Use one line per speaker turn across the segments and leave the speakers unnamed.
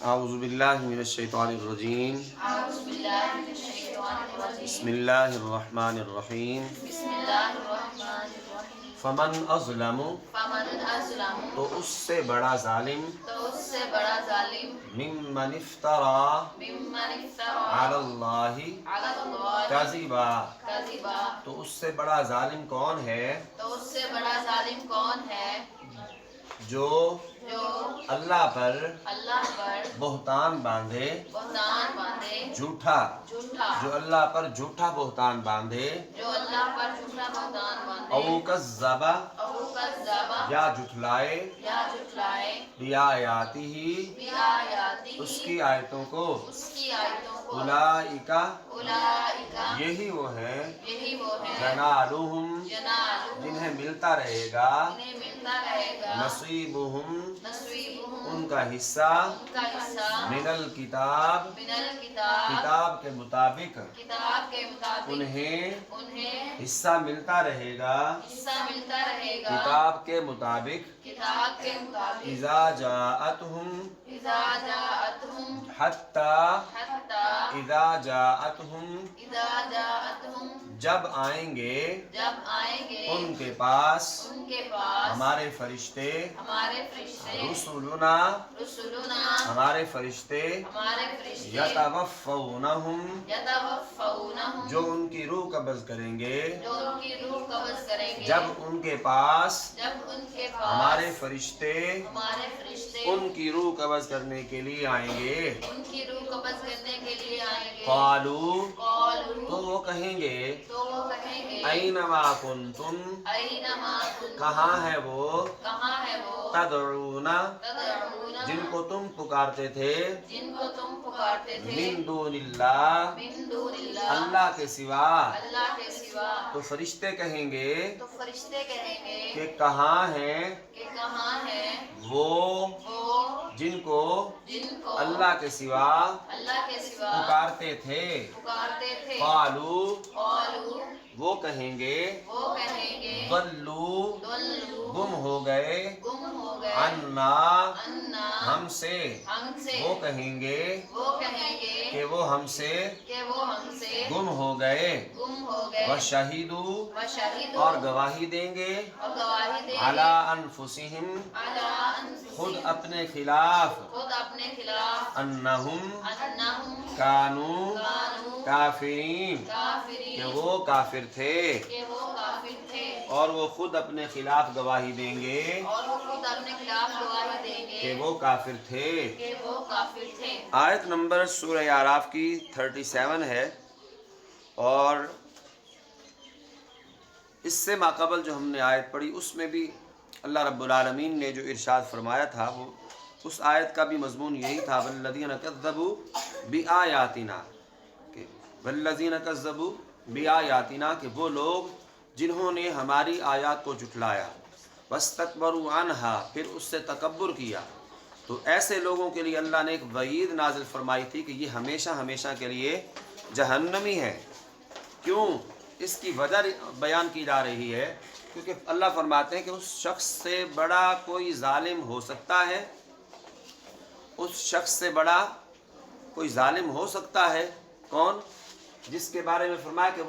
أعوذ بالله من الشيطان الرجيم بسم الله الرحمن الرحيم فمن أظلم تو اس سے بڑا ظالم ممن افترى علی اللہ کذبا تو اس سے بڑا ظالم کون ہے جو اللہ پر بہتان باندھے جھوٹا جو اللہ پر جھوٹا بہتان باندھے او کذب یا جھٹلائے بیااتی ہی اس کی آیتوں کو اولئک یہی وہ ہیں ینالہم جنہیں ملتا رہے گا نصیبہم ان کا حصہ من الکتاب کتاب کے مطابق انہیں حصہ ملتا رہے گا کتاب کے مطابق اذا جاءتہم حتی اذا جاءتہم جب آئیں گے ان کے پاس ہمارے فرشتے رسولنا ہمارے فرشتے یتوفونہم جو ان کی روح قبض کریں گے جب ان کے پاس ہمارے فرشتے ان کی روح قبض کرنے کے لیے آئیں گے قالوا تو وہ کہیں گے اینما کنتم کہاں ہے وہ تدعون جن کو تم پکارتے تھے من دون اللہ اللہ کے سوا تو فرشتے کہیں گے کہ کہاں ہیں وہ جن کو اللہ کے سوا پکارتے تھے قالوا وہ کہیں گے ضلوا گم ہو گئے عنا ہم سے وہ کہیں گے کہ وہ ہم سے گم ہو گئے وشہدوا اور گواہی دیں گے علی انفسہم خود اپنے خلاف انہم کانوا کافرین کہ وہ کافر تھے اور وہ خود اپنے خلاف گواہی دیں گے کہ وہ کافر تھے آیت نمبر سورہ اعراف کی 37 ہے اور اس سے ماقبل جو ہم نے آیت پڑھی اس میں بھی اللہ رب العالمین نے جو ارشاد فرمایا تھا وہ اس آیت کا بھی مضمون یہی تھا والذین کذبوا بآیاتنا والذین کذبوا بآیاتنا کہ وہ لوگ جنہوں نے ہماری آیات کو جھٹلایا واستکبروا عنہا پھر اس سے تکبر کیا تو ایسے لوگوں کے لیے اللہ نے ایک وعید نازل فرمائی تھی کہ یہ ہمیشہ ہمیشہ کے لیے جہنمی ہے کیوں اس کی وجہ بیان کی جا رہی ہے کیونکہ اللہ فرماتے ہیں کہ اس شخص سے بڑا کوئی ظالم ہو سکتا ہے اس شخص سے بڑا کوئی ظالم ہو سکتا ہے کون جس کے بارے میں فرمایا کہ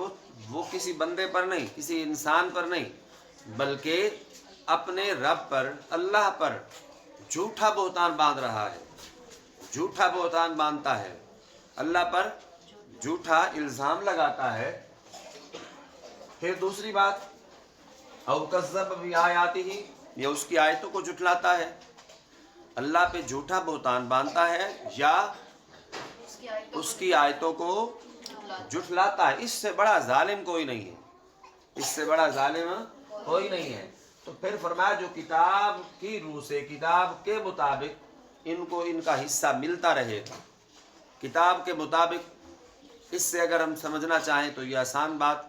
وہ کسی بندے پر نہیں کسی انسان پر نہیں بلکہ اپنے رب پر اللہ پر جھوٹا بہتان باندھ رہا ہے جھوٹا بہتان باندھتا ہے اللہ پر جھوٹا الزام لگاتا ہے پھر دوسری بات او کذب بآیاتہ یہ اس کی آیتوں کو جھٹلاتا ہے اللہ پہ جھوٹا بہتان باندھتا ہے یا اس کی آیتوں کو جھٹلاتا ہے اس سے بڑا ظالم کوئی نہیں ہے اس سے بڑا ظالم کوئی نہیں ہے تو پھر فرمایا جو کتاب کی روح سے کتاب کے مطابق ان کو ان کا حصہ ملتا رہے گا کتاب کے مطابق اس سے اگر ہم سمجھنا چاہیں تو یہ آسان بات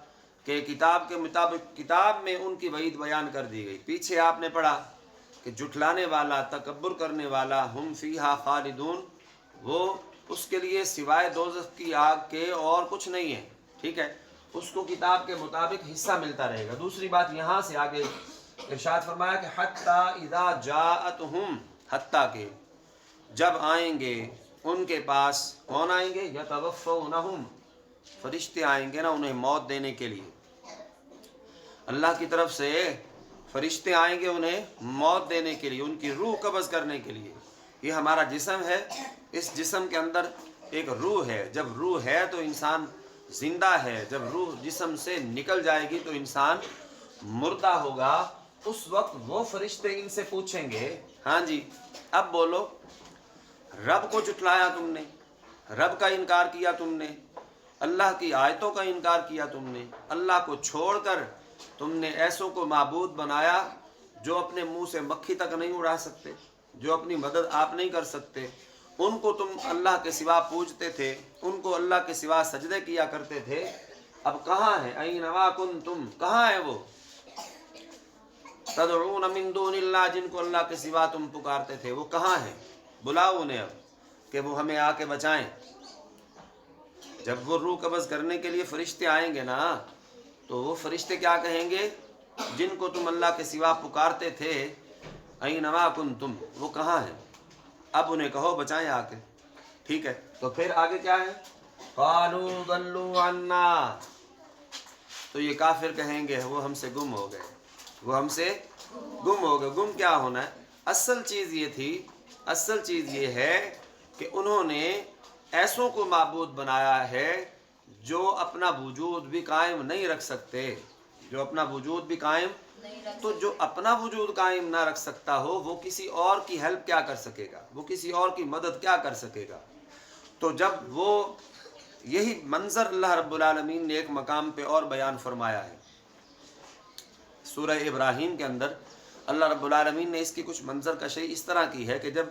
کہ کتاب کے مطابق کتاب میں ان کی وعید بیان کر دی گئی پیچھے آپ نے پڑھا کہ جھٹلانے والا تکبر کرنے والا ہم فیہا خالدون وہ اس کے لیے سوائے دوزخ کی آگ کے اور کچھ نہیں ہے ٹھیک ہے اس کو کتاب کے مطابق حصہ ملتا رہے گا دوسری بات یہاں سے آگے ارشاد فرمایا کہ حتی اذا جاءتہم حتیٰ کہ جب آئیں گے ان کے پاس، کون آئیں گے؟ یتوفونہم، فرشتے آئیں گے نا انہیں موت دینے کے لیے، اللہ کی طرف سے فرشتے آئیں گے انہیں موت دینے کے لیے، ان کی روح قبض کرنے کے لیے۔ یہ ہمارا جسم ہے، اس جسم کے اندر ایک روح ہے، جب روح ہے تو انسان زندہ ہے، جب روح جسم سے نکل جائے گی تو انسان مردہ ہوگا۔ اس وقت وہ فرشتے ان سے پوچھیں گے، ہاں جی اب بولو، رب کو جھٹلایا تم نے، رب کا انکار کیا تم نے، اللہ کی آیتوں کا انکار کیا تم نے، اللہ کو چھوڑ کر تم نے ایسوں کو معبود بنایا جو اپنے منہ سے مکھی تک نہیں اڑا سکتے، جو اپنی مدد آپ نہیں کر سکتے، ان کو تم اللہ کے سوا پوجتے تھے، ان کو اللہ کے سوا سجدے کیا کرتے تھے، اب کہاں ہیں؟ اینما کنتم، کہاں ہیں وہ؟ تدعون من دون اللہ، جن کو اللہ کے سوا تم پکارتے تھے، وہ کہاں ہیں؟ بلاؤ انہیں اب کہ وہ ہمیں آ کے بچائیں۔ جب وہ روح قبض کرنے کے لیے فرشتے آئیں گے نا تو وہ فرشتے کیا کہیں گے؟ جن کو تم اللہ کے سوا پکارتے تھے، اینما کنتم، وہ کہاں ہیں؟ اب انہیں کہو بچائیں آ کے، ٹھیک ہے؟ تو پھر آگے کیا ہے؟ قالوا ضلوا عنا، تو یہ کافر کہیں گے وہ ہم سے گم ہو گئے، وہ ہم سے گم ہو گئے۔ گم کیا ہونا ہے؟ اصل چیز یہ تھی، اصل چیز یہ ہے کہ انہوں نے ایسوں کو معبود بنایا ہے جو اپنا وجود بھی قائم نہیں رکھ سکتے، جو اپنا وجود بھی قائم، تو جو اپنا وجود قائم نہ رکھ سکتا ہو وہ کسی اور کی ہیلپ کیا کر سکے گا؟ وہ کسی اور کی مدد کیا کر سکے گا؟ تو جب وہ یہی منظر اللہ رب العالمین نے ایک مقام پہ اور بیان فرمایا ہے، سورہ ابراہیم کے اندر اللہ رب العالمین نے اس کی کچھ منظر کشی اس طرح کی ہے کہ جب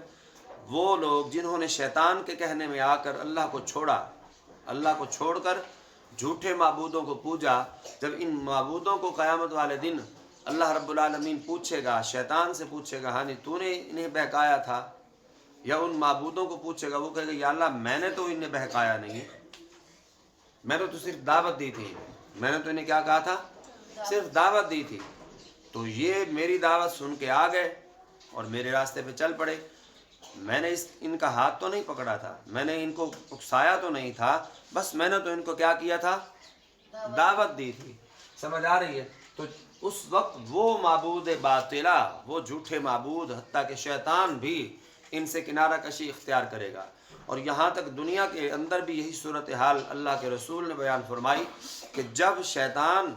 وہ لوگ جنہوں نے شیطان کے کہنے میں آ کر اللہ کو چھوڑا، اللہ کو چھوڑ کر جھوٹے معبودوں کو پوجا، جب ان معبودوں کو قیامت والے دن اللہ رب العالمین پوچھے گا، شیطان سے پوچھے گا، ہاں نہیں تو نے انہیں بہکایا تھا، یا ان معبودوں کو پوچھے گا، وہ کہے گا یا اللہ میں نے تو انہیں بہکایا نہیں، میں نے تو صرف دعوت دی تھی، میں نے تو انہیں کیا کہا تھا؟ صرف دعوت دی تھی، تو یہ میری دعوت سن کے آ گئے اور میرے راستے پہ چل پڑے، میں نے ان کا ہاتھ تو نہیں پکڑا تھا، میں نے ان کو اکسایا تو نہیں تھا، بس میں نے تو ان کو کیا کیا تھا؟ دعوت دی تھی۔ سمجھ آ رہی ہے؟ تو اس وقت وہ معبود باطلہ، وہ جھوٹے معبود، حتیٰ کہ شیطان بھی ان سے کنارہ کشی اختیار کرے گا۔ اور یہاں تک دنیا کے اندر بھی یہی صورتحال اللہ کے رسول نے بیان فرمائی کہ جب شیطان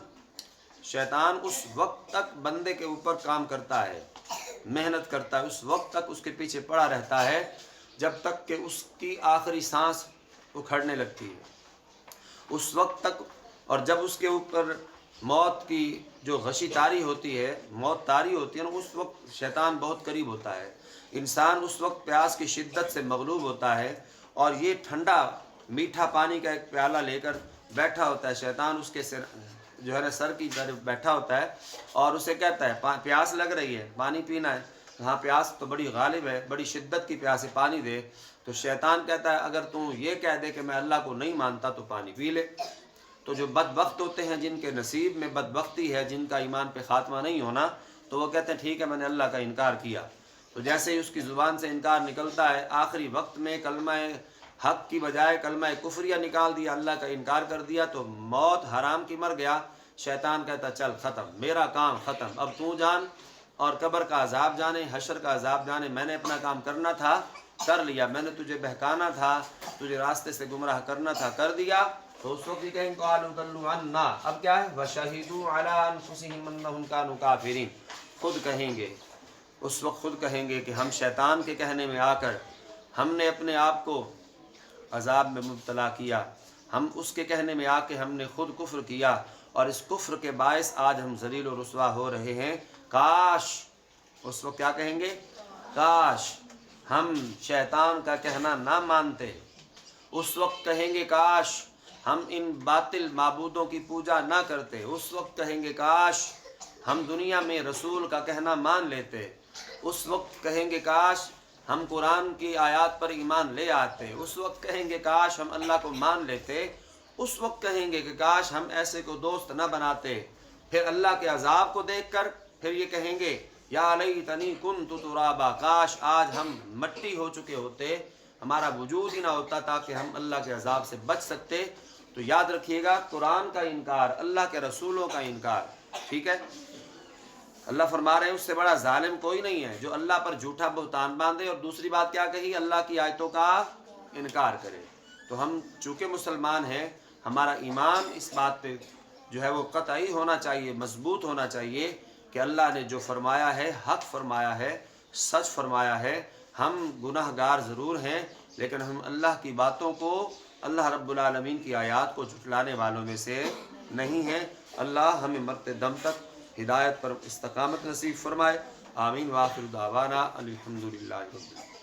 اس وقت تک بندے کے اوپر کام کرتا ہے، محنت کرتا ہے، اس وقت تک اس کے پیچھے پڑا رہتا ہے جب تک کہ اس کی آخری سانس اکھڑنے لگتی ہے، اس وقت تک۔ اور جب اس کے اوپر موت کی جو غشی طاری ہوتی ہے، موت طاری ہوتی ہے نا، اس وقت شیطان بہت قریب ہوتا ہے، انسان اس وقت پیاس کی شدت سے مغلوب ہوتا ہے، اور یہ ٹھنڈا میٹھا پانی کا ایک پیالہ لے کر بیٹھا ہوتا ہے، شیطان اس کے جو ہے نا سر کی طرف بیٹھا ہوتا ہے اور اسے کہتا ہے پیاس لگ رہی ہے، پانی پینا ہے، ہاں پیاس تو بڑی غالب ہے، بڑی شدت کی پیاس ہے، پانی دے۔ تو شیطان کہتا ہے اگر تو یہ کہہ دے کہ میں اللہ کو نہیں مانتا تو پانی پی لے۔ تو جو بدبخت ہوتے ہیں، جن کے نصیب میں بدبختی ہے، جن کا ایمان پہ خاتمہ نہیں ہونا، تو وہ کہتے ہیں ٹھیک ہے میں نے اللہ کا انکار کیا۔ تو جیسے ہی اس کی زبان سے انکار نکلتا ہے، آخری وقت میں کلمہ حق کی بجائے کلمہ کفریہ نکال دیا، اللہ کا انکار کر دیا، تو موت حرام کی مر گیا۔ شیطان کہتا چل ختم، میرا کام ختم، اب تو جان اور قبر کا عذاب جانے، حشر کا عذاب جانے، میں نے اپنا کام کرنا تھا کر لیا، میں نے تجھے بہکانا تھا، تجھے راستے سے گمراہ کرنا تھا کر دیا۔ تو اس وقت کہیں قالوا ضلوا عنا، اب کیا ہے؟ وشہدوا علی انفسہم انہم کانوا کافرین، خود کہیں گے، اس وقت خود کہیں گے کہ ہم شیطان کے کہنے میں آ کر ہم نے اپنے آپ کو عذاب میں مبتلا کیا، ہم اس کے کہنے میں آ کے ہم نے خود کفر کیا، اور اس کفر کے باعث آج ہم ذلیل و رسوا ہو رہے ہیں۔ کاش، اس وقت کیا کہیں گے؟ کاش ہم شیطان کا کہنا نہ مانتے، اس وقت کہیں گے کاش ہم ان باطل معبودوں کی پوجا نہ کرتے، اس وقت کہیں گے کاش ہم دنیا میں رسول کا کہنا مان لیتے، اس وقت کہیں گے کاش ہم قرآن کی آیات پر ایمان لے آتے، اس وقت کہیں گے کاش ہم اللہ کو مان لیتے، اس وقت کہیں گے کہ کاش ہم ایسے کو دوست نہ بناتے۔ پھر اللہ کے عذاب کو دیکھ کر پھر یہ کہیں گے یا لیتنی کنت ترابا، کاش آج ہم مٹی ہو چکے ہوتے، ہمارا وجود ہی نہ ہوتا تاکہ ہم اللہ کے عذاب سے بچ سکتے۔ تو یاد رکھیے گا، قرآن کا انکار، اللہ کے رسولوں کا انکار، ٹھیک ہے، اللہ فرما رہے ہیں اس سے بڑا ظالم کوئی نہیں ہے جو اللہ پر جھوٹا بہتان باندھے، اور دوسری بات کیا کہی، اللہ کی آیتوں کا انکار کرے۔ تو ہم چونکہ مسلمان ہیں، ہمارا ایمان اس بات پہ جو ہے وہ قطعی ہونا چاہیے، مضبوط ہونا چاہیے کہ اللہ نے جو فرمایا ہے حق فرمایا ہے، سچ فرمایا ہے۔ ہم گناہ گار ضرور ہیں، لیکن ہم اللہ کی باتوں کو، اللہ رب العالمین کی آیات کو جھٹلانے والوں میں سے نہیں ہیں۔ اللہ ہمیں مرتے دم تک ہدایت پر استقامت نصیب فرمائے۔ آمین۔ وآخر دعوانا الحمدللہ رب العالمین۔